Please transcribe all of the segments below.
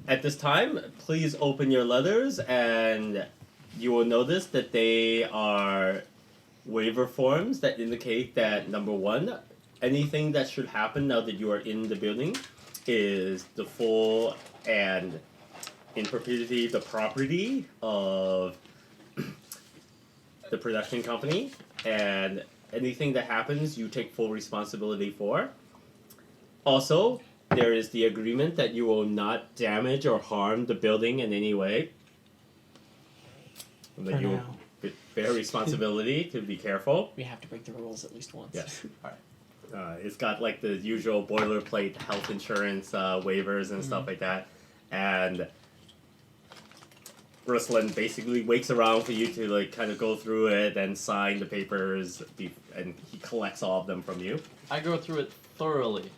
At this time, please open your letters, and you will notice that they are waiver forms that indicate that, number one, anything that should happen now that you are in the building is the full and in perpetuity the property of the production company, and anything that happens you take full responsibility for. Also, there is the agreement that you will not damage or harm the building in any way. And that you will bear responsibility to be careful. We have to break the rules at least once. Yes. Alright. It's got like the usual boilerplate health insurance waivers and stuff like that. And Ruslan basically waits around for you to like kind of go through it and sign the papers, and he collects all of them from you. I go through it thoroughly.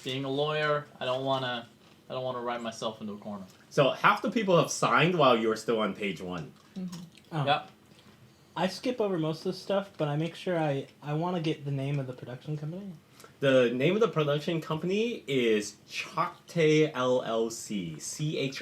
Being a lawyer, I don't wanna write myself into a corner. So half the people have signed while you're still on page 1. Mm-hmm. Oh. Yep. I skip over most of the stuff, but I make sure I want to get the name of the production company. The name of the production company is Choctay LLC. Choctay.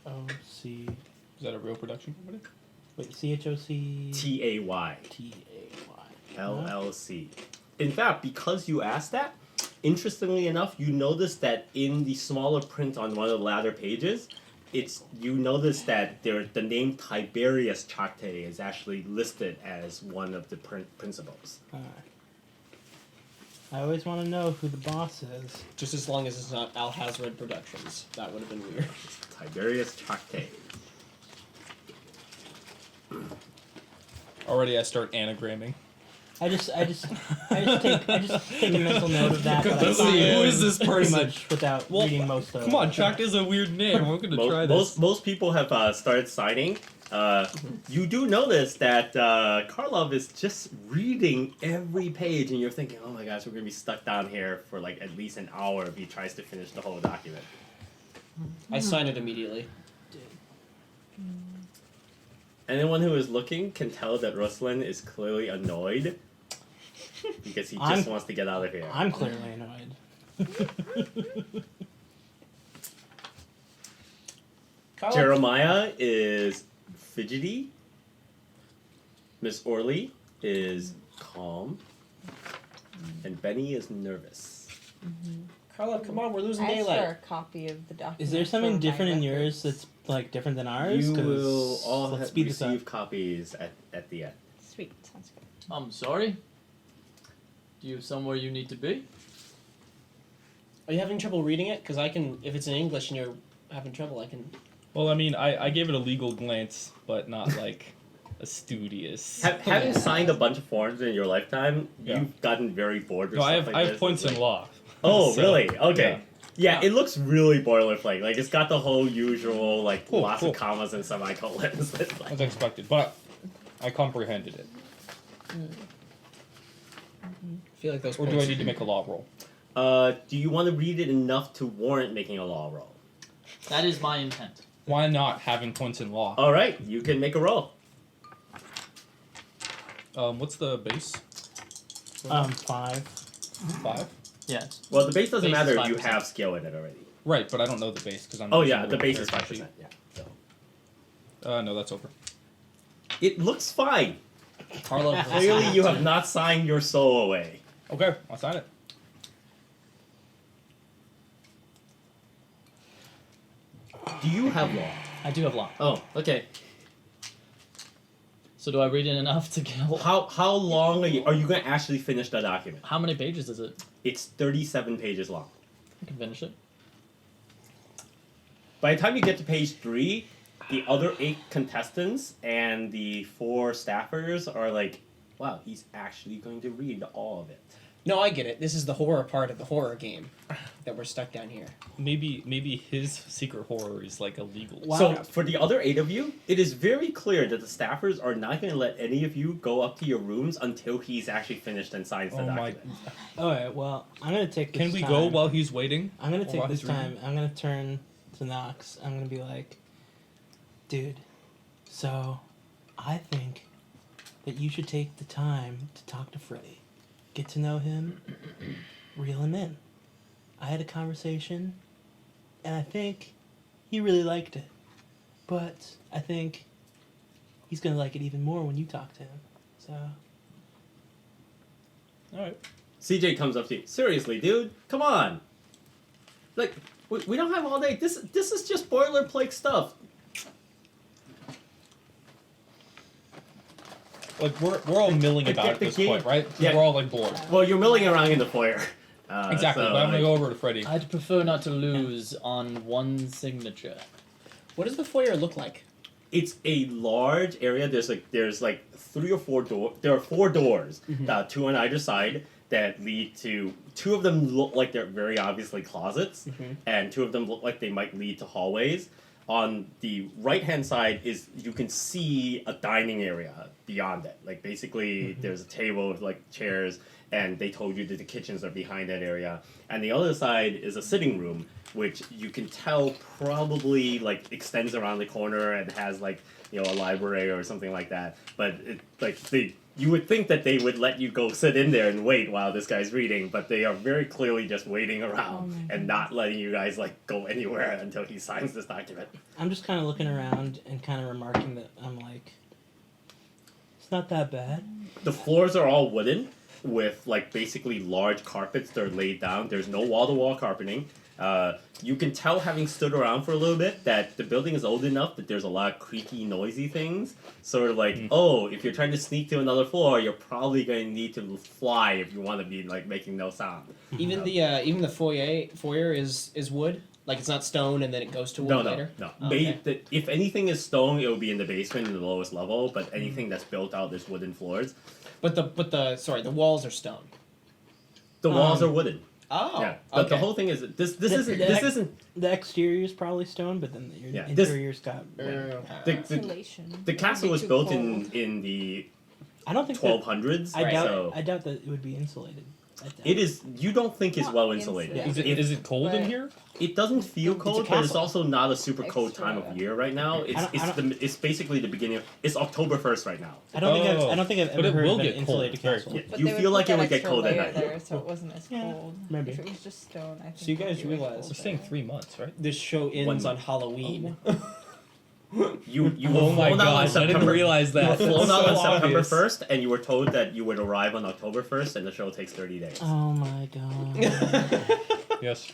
CHOC. Is that a real production company? Wait, CHOC. TAY. LLC. In fact, because you asked that, interestingly enough, you notice that in the smaller print on one of the latter pages, you notice that the name Tiberius Choctay is actually listed as one of the principals. I always want to know who the boss is. Just as long as it's not Al Hazred Productions. That would have been weird. Tiberius Choctay. Already I start anagramming. I just take a mental note of that. But I Who is this pretty person? much without reading most of it. Come on, Chuck is a weird name. I'm gonna try this. Most people have started signing. You do notice that Karlov is just reading every page, and you're thinking, "Oh my gosh, we're gonna be stuck down here for like at least an hour if he tries to finish the whole document." I sign it immediately. Anyone who is looking can tell that Ruslan is clearly annoyed because he just wants to get out of here. I'm clearly annoyed. Jeremiah is fidgety. Miss Orley is calm. And Benny is nervous. Carla, come on, we're losing I asked daylight. for a copy of the document. Is there something for my different in records. yours that's like different than ours? You 'Cause will all let's speed this up. receive copies at the end. Sweet, sounds good. I'm sorry. Do you have somewhere you need to be? Are you having trouble reading it? Because I can, if it's in English and you're having trouble, I can... Well, I mean, I gave it a legal glance, but not like a studious. Having signed a bunch of forms in your lifetime, Yeah. you've gotten very bored with No, stuff I like have this. points It's in like- law. Oh, So, really? Okay. yeah. Yeah, it looks really boilerplate. Like, it's got the whole usual, like, Cool, lots cool. of commas and semicolons. It's like- As expected, but I comprehended it. I feel like those Or do points... I need to make a law roll? Do you want to read it enough to warrant making a law roll? That is my intent. Why not having points in law? All right, you can make a roll. What's the base? 5. 5? Yes. Well, the base doesn't Base is matter if you 5%. have skill in it already. Right, but I don't know the base because I'm. Oh, using yeah, a the real base is character 5%. sheet. Yeah. So. No, that's over. It looks fine. Carla, Clearly, you have not signed your soul away. Okay, I'll sign it. Do you have law? I do have law. Oh, okay. So do I read it enough to get a... How long are you going to actually finish the document? How many pages is it? It's 37 pages long. I can finish it. By the time you get to page 3, the other 8 contestants and the 4 staffers are like, wow, he's actually going to read all of it. No, I get it. This is the horror part of the horror game that we're stuck down here. Maybe his secret horror is like illegal. Wow. So, for the other 8 of you, it is very clear that the staffers are not going to let any of you go up to your rooms until he's actually finished and signs the Oh my! document. Alright, well, I'm gonna take this Can we time. go while he's waiting? I'm gonna take while this he's reading? time. I'm gonna turn to Knox. I'm gonna be like, dude, so I think that you should take the time to talk to Freddy. Get to know him, reel him in. I had a conversation, and I think he really liked it. But I think he's gonna like it even more when you talk to him. So All right. CJ comes up to you. Seriously, dude, come on. Like, we don't have all day. This is just boilerplate stuff. Like we're all milling The about ga- at the this game- point, right? 'Cause yeah. We're all like bored. Well, you're milling around in the foyer. Exactly. So, But I'm gonna like, go over to Freddy. I'd prefer not to lose on one signature. What does the foyer look like? It's a large area. There's like 3 or 4 doors. There are 4 doors, 2 on either side that lead to. 2 of them look like they're very obviously closets, and 2 of them look like they might lead to hallways. On the right hand side is you can see a dining area beyond it. Like basically, there's a table with like chairs, and they told you that the kitchens are behind that area. And the other side is a sitting room, which you can tell probably like extends around the corner and has like a library or something like that. But you would think that they would let you go sit in there and wait while this guy's reading, but they are very clearly just waiting around and not letting you guys like go anywhere until he signs this document. I'm just kind of looking around and kind of remarking that I'm like, it's not that bad. The floors are all wooden with like basically large carpets that are laid down. There's no wall-to-wall carpeting. You can tell, having stood around for a little bit, that the building is old enough that there's a lot of creaky, noisy things. Sort of like, if you're trying to sneak to another floor, you're probably going to need to fly if you want to be like making no sound. Even the foyer is wood. Like it's not stone and then it goes to wood later. No. Okay. If anything is stone, it will be in the basement in the lowest level. But anything that's built out, there's wooden floors. But the walls are stone. The walls are wooden. Oh. Yeah. But Okay. the whole thing is this isn't. The exterior is probably stone, but then your Yeah, this- interior's got. The, Insulation. the It castle would was be too built cold. in the I don't think that, 1200s. I doubt. So I doubt that it would be insulated. I doubt it is. You don't think it's Not well insulated. insulated. Is it cold in But- here? It doesn't feel It's a cold, but it's castle. also not a super cold Extra. time of year right now. It's basically the beginning. It's October 1st right now. I don't think. Oh, I don't think I've but ever it heard will of an get cold insulated very castle. Yeah, But you they would feel put like it that would get extra cold at layer night. there, so it wasn't as Yeah, cold. maybe. If it was just stone, I think. So you guys it would be realize- We're saying 3 months, right? This show ends 1 on month. Halloween. You Oh were my flown out on gosh! I didn't September. realize You were that. flown That's out so on September obvious. 1st, and you were told that you would arrive on October 1st, and the show takes 30 days. Oh my god. Yes.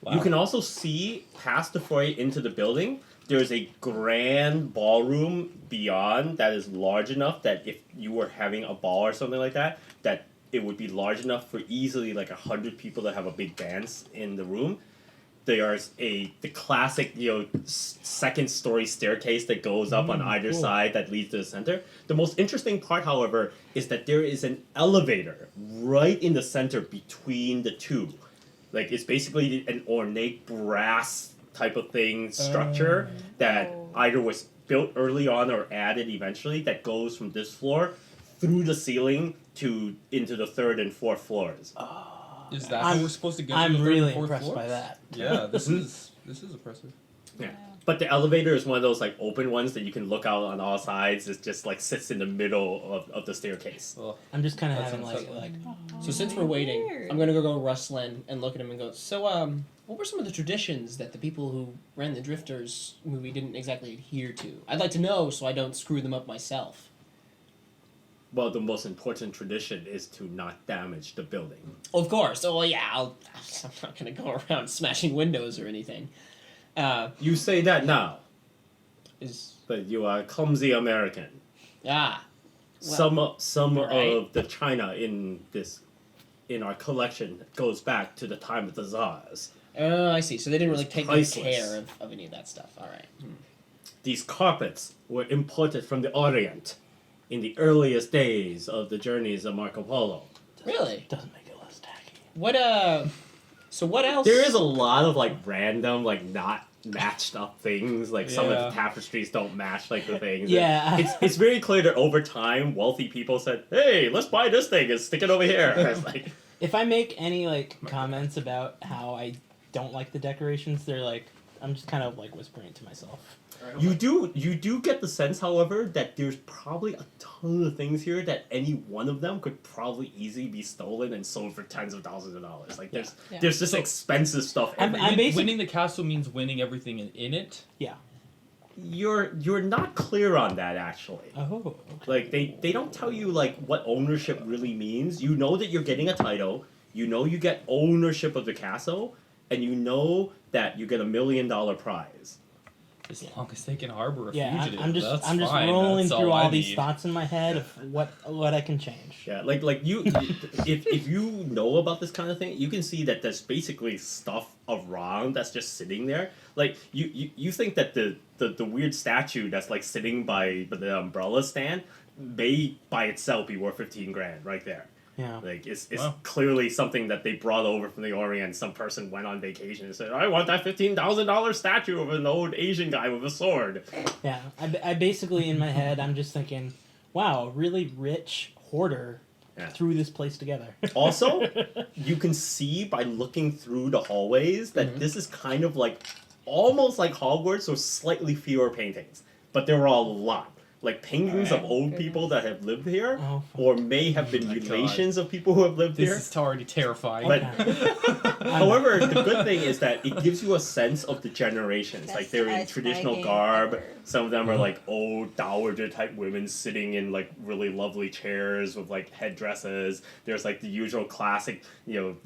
Wow. You can also see past the foyer into the building. There's a grand ballroom beyond that is large enough that if you were having a ball or something like that, that it would be large enough for easily like 100 people to have a big dance in the room. There's the classic second story staircase that goes up on either cool. side that leads to the center. The most interesting part, however, is that there is an elevator right in the center between the two. Like it's basically an ornate brass type of thing structure that Oh. either was built early on or added eventually that goes from this floor through the ceiling to into the 3rd and 4th floors. Is that I'm- how we're supposed to get to I'm the third really and fourth impressed floors? by that. Yeah, this is impressive. Yeah. But the elevator is one of those like open ones that you can look out on all sides. It just like sits in the middle of the staircase. Well, I'm just kind of That's having like unsettling. So since we're waiting, Weird. I'm gonna go Rustlin and look at him and go. So what were some of the traditions that the people who ran the Drifters movie didn't exactly adhere to? I'd like to know so I don't screw them up myself. Well, the most important tradition is to not damage the building. Of course. Oh yeah. I'm not gonna go around smashing windows or anything. You say that now, Is but you are a clumsy American. Well, Some right. of the china in our collection goes back to the time of the Tsars. I see. So they didn't really It's take good priceless. care of any of that stuff. All right. These carpets were imported from the Orient in the earliest days of the journeys of Marco Polo. Really? doesn't make it less tacky. What So what else? There is a lot of like random, like not matched up things. Like some of Yeah. the tapestries don't match like the things. Yeah. It's very clear that over time, wealthy people said, "Hey, let's buy this thing and stick it over here." It's like, If I make any like comments about how I don't like the decorations, they're like, I'm just kind of like whispering to myself. You do get the sense, however, that there's probably a ton of things here that any one of them could probably easily be stolen and sold for tens of thousands of dollars. Like there's Yeah. there's just expensive stuff. I'm everywhere. Winning the castle means winning everything in it. Yeah. You're not clear on that actually. Oh. Okay. Like they don't tell you like what ownership really means. You know that you're getting a title. You know you get ownership of the castle, and you know that you get $1 million prize. As long as they can harbor a Yeah, fugitive, I'm just that's I'm just fine. rolling That's through all I these need. thoughts in my head of what I can change. Yeah, like you, if you know about this kind of thing, you can see that there's basically stuff around that's just sitting there. Like you think that the weird statue that's like sitting by the umbrella stand may by itself be worth 15 grand right there. Yeah. Like it's Wow. clearly something that they brought over from the Orient. Some person went on vacation and said, "I want that $15,000 statue of an old Asian guy with a sword." Yeah. I basically in my head I'm just thinking, wow, a really rich hoarder Yeah. threw this place together. Also, you can see by looking through the hallways that this is kind of like almost like Hogwarts with slightly fewer paintings, but there are a lot. Like paintings of old people that have lived here, Oh, fuck. or may have been my God. relations of people who have lived This here. is already terrifying. But Okay. however, the good thing is that it gives you a sense of the generations. Best Like they're in ice traditional bagging garb. ever. Some of them are like old dowager type women sitting in like really lovely chairs with like headdresses. There's like the usual classic,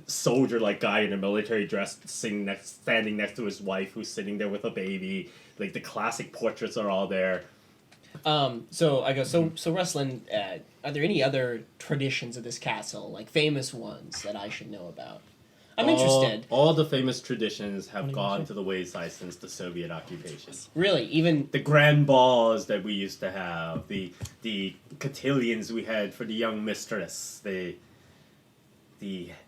soldier like guy in a military dress standing next to his wife who's sitting there with a baby. Like the classic portraits are all there. So I go. So Rustlin, are there any other traditions of this castle, like famous ones that I should know about? I'm interested. All the famous traditions have What do you gone say? to the wayside since the Soviet occupation. Really, even The grand balls that we used to have, the cotillions we had for the young mistress, the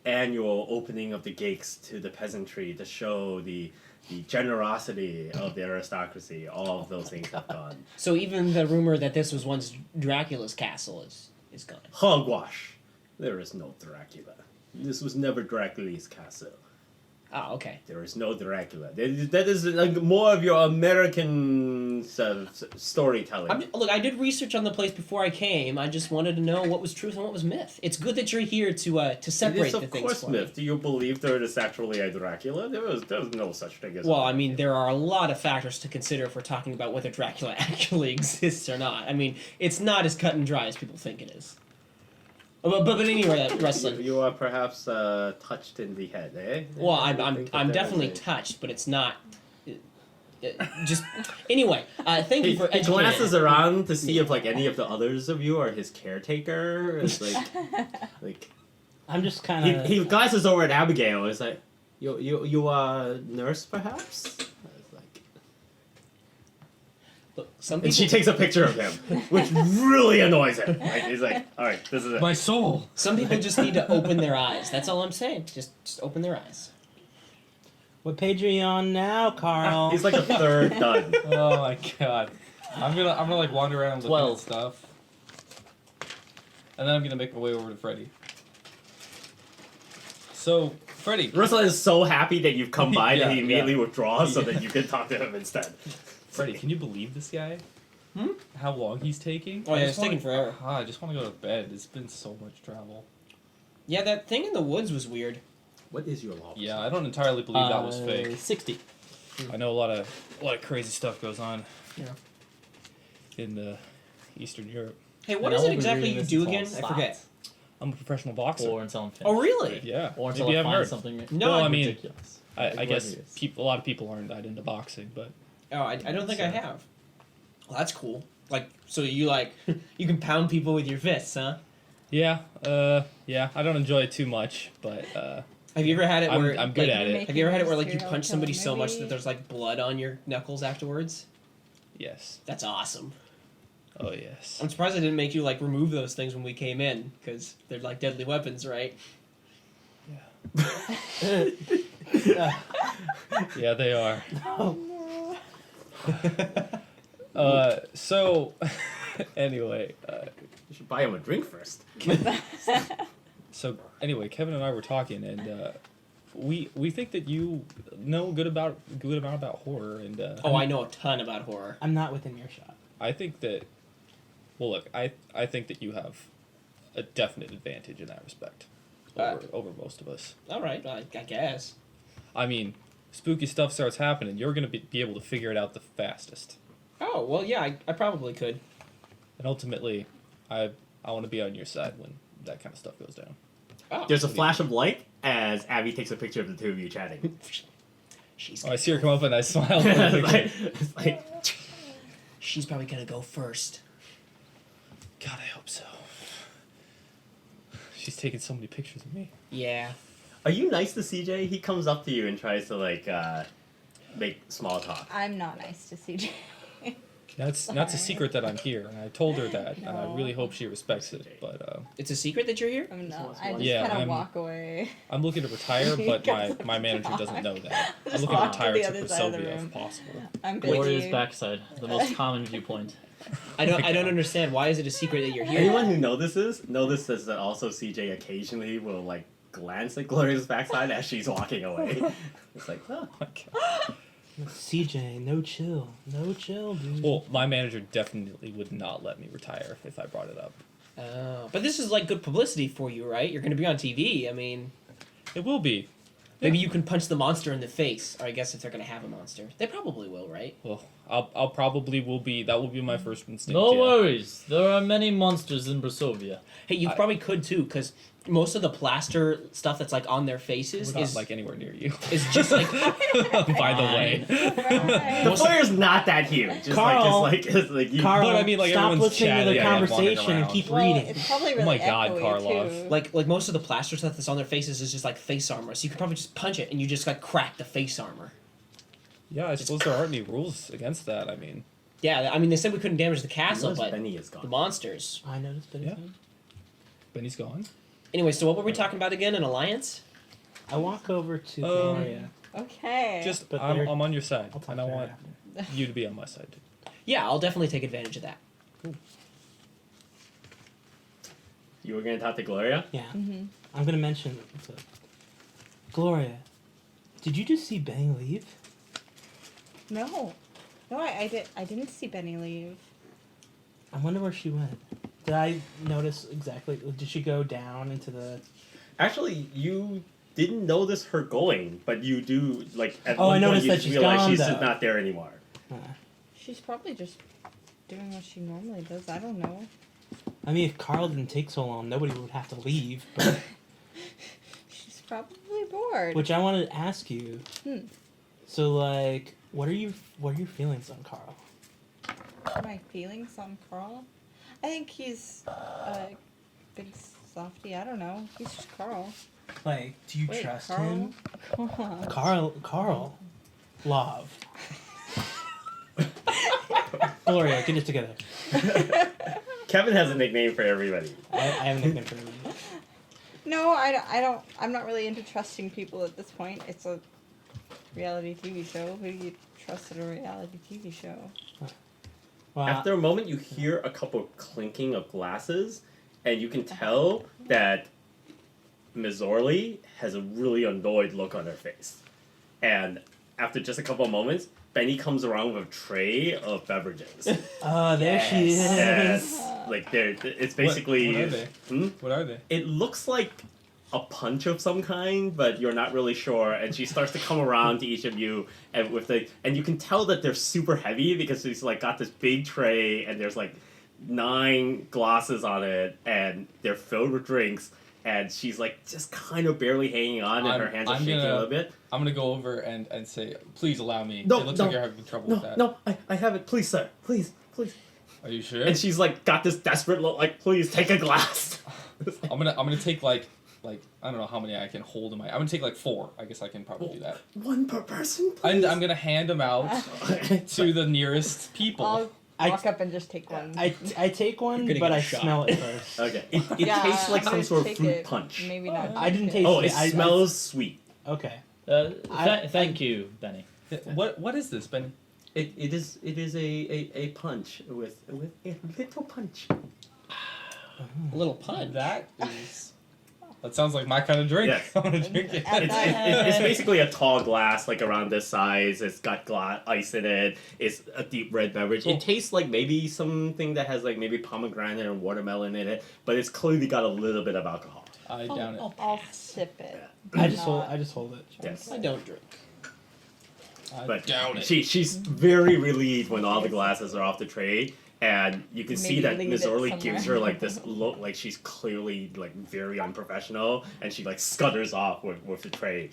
annual opening of the gates to the peasantry to show the generosity of the aristocracy. All of those things have gone. so even the rumor that this was once Dracula's castle is gone. Hogwash. There is no Dracula. This was never Dracula's castle. Ah, okay. There is no Dracula. That is like more of your American storytelling. Look, I did research on the place before I came. I just wanted to know what was truth and what was myth. It's good that you're here to separate It is, the of things course, for myth. me. Do you believe there is actually a Dracula? There was no such thing as. Well, a I mean, there are a lot of factors to consider if we're talking about whether Dracula actually exists or not. I mean, it's not as cut and dry as people think it is. But anyway, Rustlin. You are perhaps touched in the head, eh? Well, You I'm think that I'm there definitely is a- touched, but it's not. Just anyway. Thank you for He glances educating. around to see if like any of the others of you are his caretaker. It's like I'm just kind of he glances over at Abigail. It's like you are nurse perhaps. It's like, Look, some and people. she takes a picture of him, which really annoys him. Like, he's like, all right, this is it. My soul. Some people just need to open their eyes. That's all I'm saying. Just open their eyes. What page are you on now, Carl? He's like a third done. Oh my god. I'm gonna like wander around looking 12. at stuff. And then I'm gonna make my way over to Freddy. So, Freddy. Russell is so happy that you've come by that he Yeah, immediately yeah. withdraws so that you can talk to him instead. Freddy, can you believe this guy? How long he's taking? Oh, yeah, I it's just wanna- taking forever. I just want to go to bed. It's been so much travel. Yeah, that thing in the woods was weird. What is your law? Yeah, I don't entirely believe that was fake. 60. I know a lot of crazy stuff goes on. Yeah. In Eastern Europe. Hey, what And I is it won't be exactly reading you this do until again? it I stops. forget. I'm a professional boxer. Or until I'm finished. Oh, really? Yeah. Or until Maybe I you haven't find heard. something No, Well, I mean, ridiculous. I Like guess what it is. a lot of people aren't that into boxing, but Oh, I don't think I So- have. Well, that's cool. Like, so you you can pound people with your fists, huh? yeah, I don't enjoy it too much, but Have you ever had it I'm- where I'm good like, at it. Have you ever had it where like you Serial punch somebody killer so much movie? that there's like blood on your knuckles afterwards? yes. That's awesome. Oh yes. I'm surprised I didn't make you like remove those things when we came in because they're like deadly weapons, right? Yeah, they are. Oh. So anyway, You should buy him a drink first. so anyway, Kevin and I were talking, and we think that you know a good amount about horror, and Oh, I know a ton about horror. I'm not within earshot. I think that. Well, look, I think that you have a definite advantage in that respect over most of us. All right, I guess. I mean, spooky stuff starts happening, you're going to be able to figure it out the fastest. Oh, well, yeah, I probably could. And ultimately, I want to be on your side when that kind of stuff goes down. Oh, There's a flash of light as Abby takes a picture of the two of you chatting. she's Oh, I see her come up and I smile. It's like, she's probably gonna go first. God, I hope so. She's taken so many pictures of me. Yeah. are you nice to CJ? He comes up to you and tries to like make small talk. I'm not nice to CJ. That's a secret that I'm here, and I told her that, and I really hope she respects it. But It's a secret that you're here? I'm Just not. wants I one. just Yeah, kind of I'm- walk away. I'm looking to retire, but Guys, my manager doesn't know that. I'm Just looking to walk to retire the to other side of the Brasovia room. if possible. I'm busy. Gloria's backside, the most common viewpoint. I don't understand. Why is it a secret that you're here? Anyone who notices that also CJ occasionally will like glance at Gloria's backside as she's walking away. It's like, oh. Oh my God. CJ, no chill, dude. Well, my manager definitely would not let me retire if I brought it up. Oh, but this is like good publicity for you, right? You're gonna be on TV. I mean, It will be. maybe you can punch the monster in the face. Or I guess if they're gonna have a monster, they probably will, right? Well, I'll probably will be. That will be my first instinct. No yeah. worries, there are many monsters in Brasovia. Hey, you I- probably could too, because most of the plaster stuff that's like on their faces We're not is like anywhere near you. is just like By the way. The player's not that huge. Just Carl- it's like you. Carl, But I mean, like, stop everyone's listening to the chatting and wandering conversation and around. keep Well, reading. it's probably Oh really my God, echoey, Karlov. too. like most of the plaster stuff that's on their faces is just like face armor. So you could probably just punch it and you just like crack the face armor. Yeah, I suppose there aren't any rules against that. I mean, Yeah, I mean they said we couldn't damage the castle, Notice but Benny is the gone. monsters. I noticed it. Yeah. Benny's gone. Anyway, so what were we talking about again? An alliance? I walk over to Um, Gloria. Okay. Just, But I'm they're- on your side, I'll talk and to I her want after. you to be on my side too. Yeah, I'll definitely take advantage of that. You were gonna talk to Gloria? Yeah. Mhm. I'm gonna mention to Gloria. Did you just see Benny leave? No, I didn't see Benny leave. I wonder where she went. Did I notice exactly? Did she go down into the? Actually, you didn't notice her going, but you do like. At Oh, one I point noticed you that she's realize gone, she's though. just not there anymore. She's probably just doing what she normally does. I don't know. I mean, if Carl didn't take so long, nobody would have to leave. But, She's probably bored. which I wanted to ask you. Hmm. So, like, what are your feelings on Carl? My feelings on Carl? I think he's a big softy. I don't know. He's just Carl. Like, do you Wait, trust Carl? him? Come on. Carl, love. Gloria, get it together. Kevin has a nickname for everybody. I have a nickname for him. No, I don't. I'm not really into trusting people at this point. It's a reality TV show. Who do you trust at a reality TV show? Well, After a moment, you hear a couple clinking of glasses, and you can tell that Ms. Orley has a really annoyed look on her face. And after just a couple of moments, Benny comes around with a tray of beverages. there she is. And, like, it's basically. What are they? Hmm? What are they? It looks like a punch of some kind, but you're not really sure. And she starts to come around to each of you, and and you can tell that they're super heavy because she's like got this big tray, and there's like 9 glasses on it, and they're filled with drinks. And she's like just kind of barely hanging on, and her hands are shaking a little bit. I'm gonna go over and say, please allow me. No, it looks no, like you're having trouble with that. No, I have it. Please, sir. Please. Are you sure? And she's like got this desperate look, like, please take a glass. I'm gonna take like I don't know how many I can hold in my. I'm gonna take like 4. I guess I can probably do that. One per person, And please. I'm gonna hand them out to the nearest people. I'll I- walk up and just take one. I take one, You're gonna but get I shot. smell it first. Okay. It Yeah, tastes like I'm some gonna sort of take fruit it. punch. Maybe not. I didn't taste Oh, it. it I- smells sweet. Okay. Thank you, Benny. What is this, Benny? It is a punch with a little punch. A little punch. That is That sounds like my kind of drink. Yes. I want to drink it. It's basically a tall glass, like around this size. It's got ice in it. It's a deep red beverage. Cool. It tastes like maybe something that has like maybe pomegranate or watermelon in it, but it's clearly got a little bit of alcohol. I down it. I'll sip it. I just hold. Not- I just hold it. Yes. I don't drink. I But down it. she's very relieved when all the glasses are off the tray, and you can see Maybe that leave Miss it Orley somewhere. gives her like this look, like she's clearly like very unprofessional, and she like scutters off with the tray.